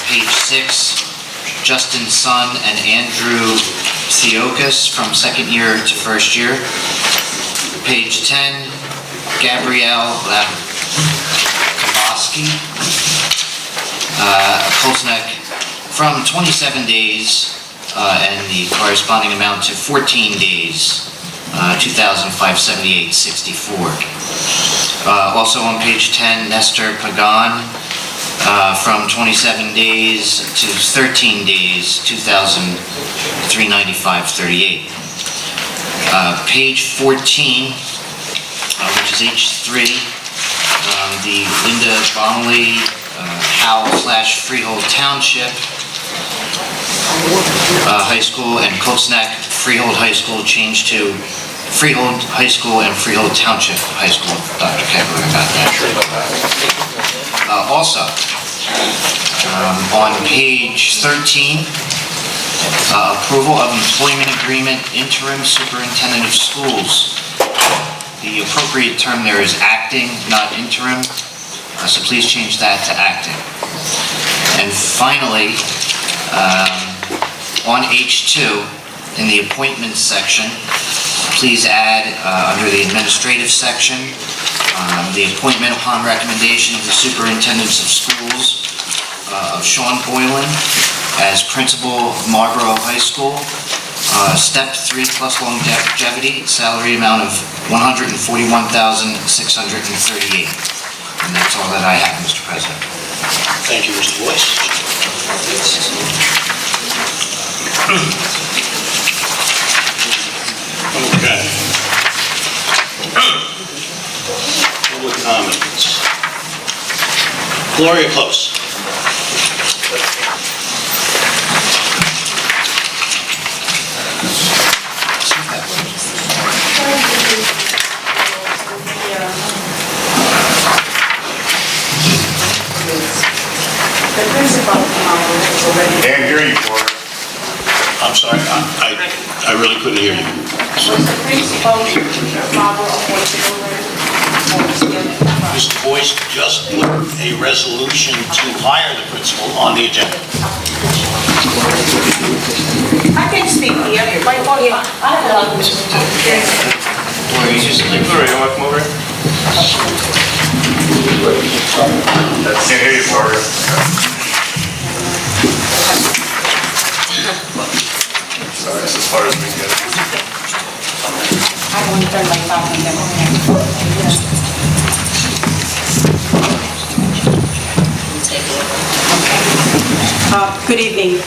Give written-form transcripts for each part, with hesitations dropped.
Page 6, Justin Sun and Andrew Theokas from second year to first year. Page 10, Gabrielle Kaboski, Kolsnek, from 27 days and the corresponding amount to 14 days, 2,578.64. Also on page 10, Nestor Pagan, from 27 days to 13 days, 2,395.38. Page 14, which is H3, the Linda Bonley Howell/Freehold Township High School and Kolsnek Freehold High School changed to Freehold High School and Freehold Township High School. Dr. Kegler about that. Also, on page 13, approval of employment agreement, interim superintendent of schools. The appropriate term there is acting, not interim, so please change that to acting. And finally, on H2, in the appointments section, please add under the administrative section, the appointment upon recommendation of the superintendents of schools of Sean Boylan as principal of Marlboro High School, step 3 plus longevity, salary amount of $141,638. And that's all that I have, Mr. President. Thank you, Mr. Boyce. Okay. Public comments. Gloria Close. The principal is already... Can't hear you, Cora. I'm sorry, I really couldn't hear you. Was the principal appointed already? Mr. Boyce just put a resolution to hire the principal on the agenda. I can speak here. By all, I have a lot of... Gloria, you just like... Gloria, you want to come over? Can't hear you, Cora. Sorry, it's as far as we can get. I want to turn my phone on them. Good evening.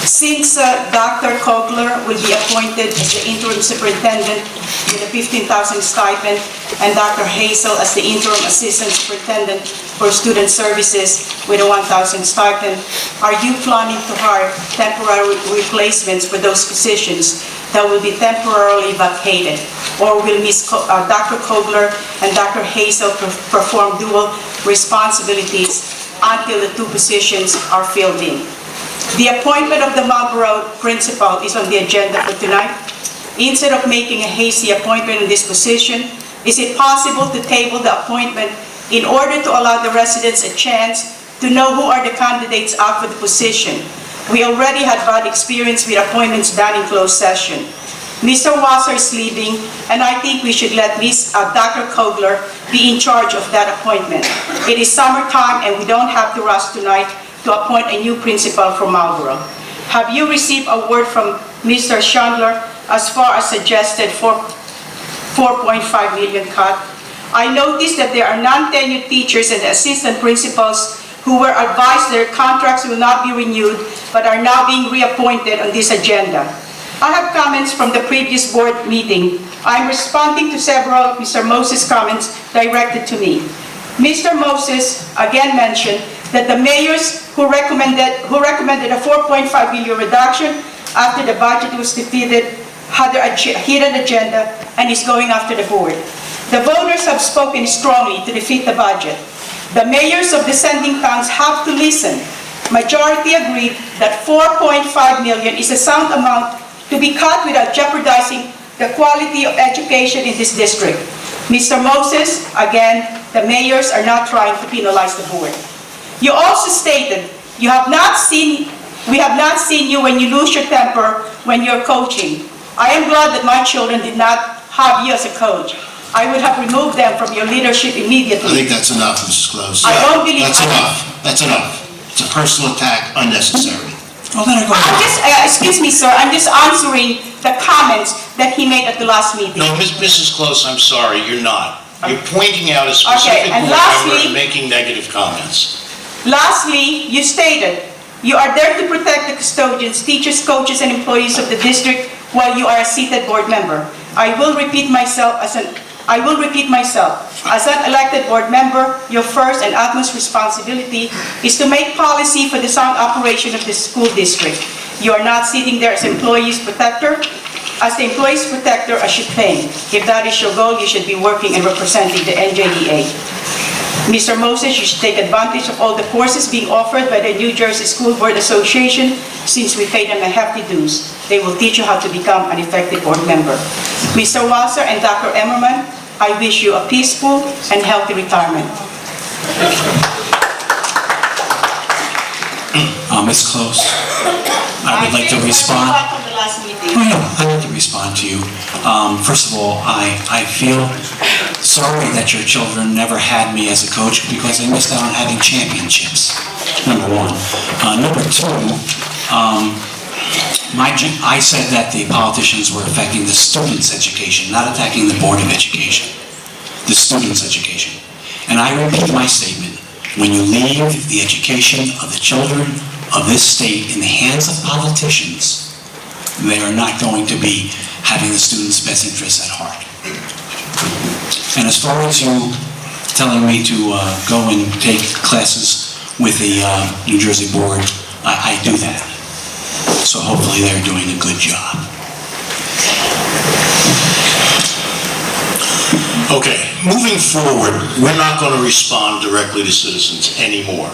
Since Dr. Kogler will be appointed as the interim superintendent with a 15,000 stipend and Dr. Hazel as the interim assistant superintendent for student services with a 1,000 stipend, are you planning to hire temporary replacements for those positions that will be temporarily vacated? Or will Dr. Kogler and Dr. Hazel perform dual responsibilities until the two positions are filled in? The appointment of the Marlboro principal is on the agenda for tonight. Instead of making a hasty appointment in this position, is it possible to table the appointment in order to allow the residents a chance to know who are the candidates out for the position? We already had bad experience with appointments done in closed session. Mr. Wasser is leaving, and I think we should let Dr. Kogler be in charge of that appointment. It is summertime, and we don't have to rush tonight to appoint a new principal for Marlboro. Have you received a word from Mr. Chandler as far as suggested 4.5 million cut? I noticed that there are non-tenured teachers and assistant principals who were advised their contracts will not be renewed but are now being reappointed on this agenda. I have comments from the previous board meeting. I'm responding to several of Mr. Moses' comments directed to me. Mr. Moses again mentioned that the mayors who recommended a 4.5 million reduction after the budget was defeated had a hidden agenda and is going after the board. The voters have spoken strongly to defeat the budget. The mayors of descending towns have to listen. Majority agreed that 4.5 million is a sound amount to be cut without jeopardizing the quality of education in this district. Mr. Moses, again, the mayors are not trying to penalize the board. You also stated We have not seen you when you lose your temper when you're coaching. I am glad that my children did not have you as a coach. I would have removed them from your leadership I immediately. think that's enough, Mrs. Close. I don't believe- That's enough. That's enough. It's a personal attack, unnecessary. I'm just, excuse me, sir, I'm just answering the comments that he made at the last meeting. No, Mrs. Close, I'm sorry, you're not. You're pointing out a specific Okay, and board member lastly- and making negative comments. Lastly, you stated, you are there to protect the custodians, teachers, coaches, and employees of the district while you are a seated board member. I will repeat myself. As an elected board member, your first and utmost responsibility is to make policy for the sound operation of the school district. You are not sitting there as employees' protector. As the employees' protector, as you claim. If that is your goal, you should be working and representing the NJEA. Mr. Moses, you should take advantage of all the courses being offered by the New Jersey School Board Association since we pay them a hefty dues. They will teach you how to become an effective board member. Mr. Walser and Dr. Emmerman, I wish you a peaceful and healthy retirement. Ms. Close, I would like to respond. From the last meeting. Oh, yeah, I'd like to respond to you. First of all, I feel sorry that your children never had me as a coach because they missed out on having championships, number one. Number two, I said that the politicians were affecting the students' education, not attacking the Board of Education, the students' education. And I repeat my statement, when you leave the education of the children of this state in the hands of politicians, they are not going to be having the students' best interests at heart. And as far as you telling me to go and take classes with the New Jersey Board, I do that. So hopefully they're doing a good job. Okay, moving forward, we're not going to respond directly to citizens anymore.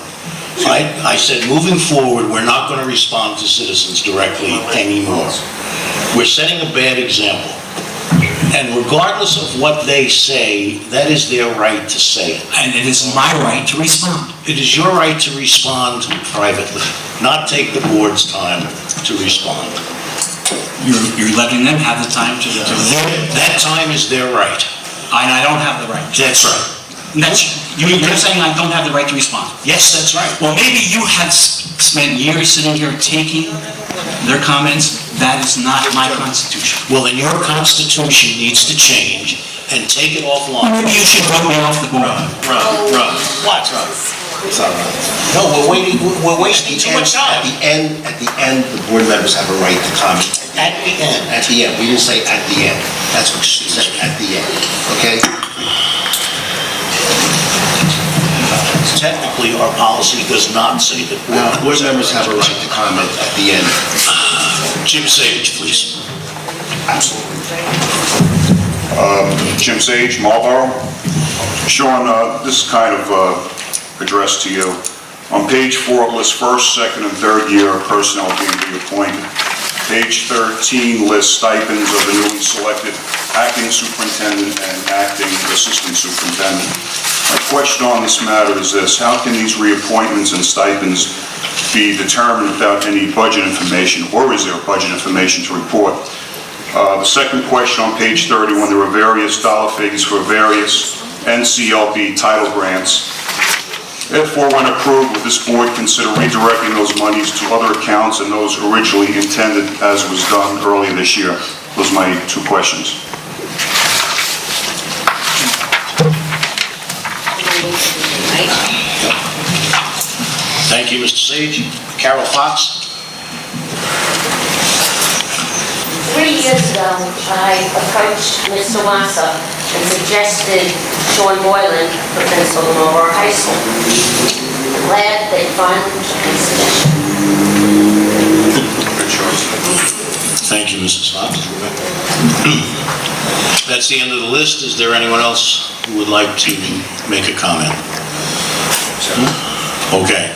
I said, moving forward, we're not going to respond to citizens directly anymore. We're setting a bad example. And regardless of what they say, that is their right to say it. And it is my right to respond. It is your right to respond privately, not take the board's time to respond. You're letting them have the time to That time is their right. and I don't have the right. That's right. You're saying I don't have the right to respond? Yes, that's right. Well, maybe you have spent years sitting here taking their comments. That is not my constitution. Well, then your constitution needs to change and take it offline. Maybe you should vote me off the board. What? It's all right. No, we're wasting too much time. At the end, the board members have a right to comment. At the end. At the end, we didn't say at the end. That's what she said, at the end, okay? Technically, our policy does not say that. Board members have a right to comment at the end. Jim Sage, please. Jim Sage, Marlboro. Sean, this is kind of addressed to you. On page 4, it lists first, second, and third year personnel being reappointed. Page 13 lists stipends of the newly selected acting superintendent and acting assistant superintendent. My question on this matter is this: how can these reappointments and stipends be determined without any budget information, or is there budget information to report? The second question on page 31, there are various dollar figures for various NCLB title grants. Therefore, when approved, would this board consider redirecting those monies to other accounts than those originally intended as was done earlier this year? Those are my two questions. Thank you, Mr. Sage. Carol Fox? 3 years ago, I approached Mr. Wassa and suggested Sean Boylan for principal of Marlboro High School. I'm glad they finally took my suggestion. Thank you, Mrs. Fox. That's the end of the list. Is there anyone else who would like to make a comment? Okay.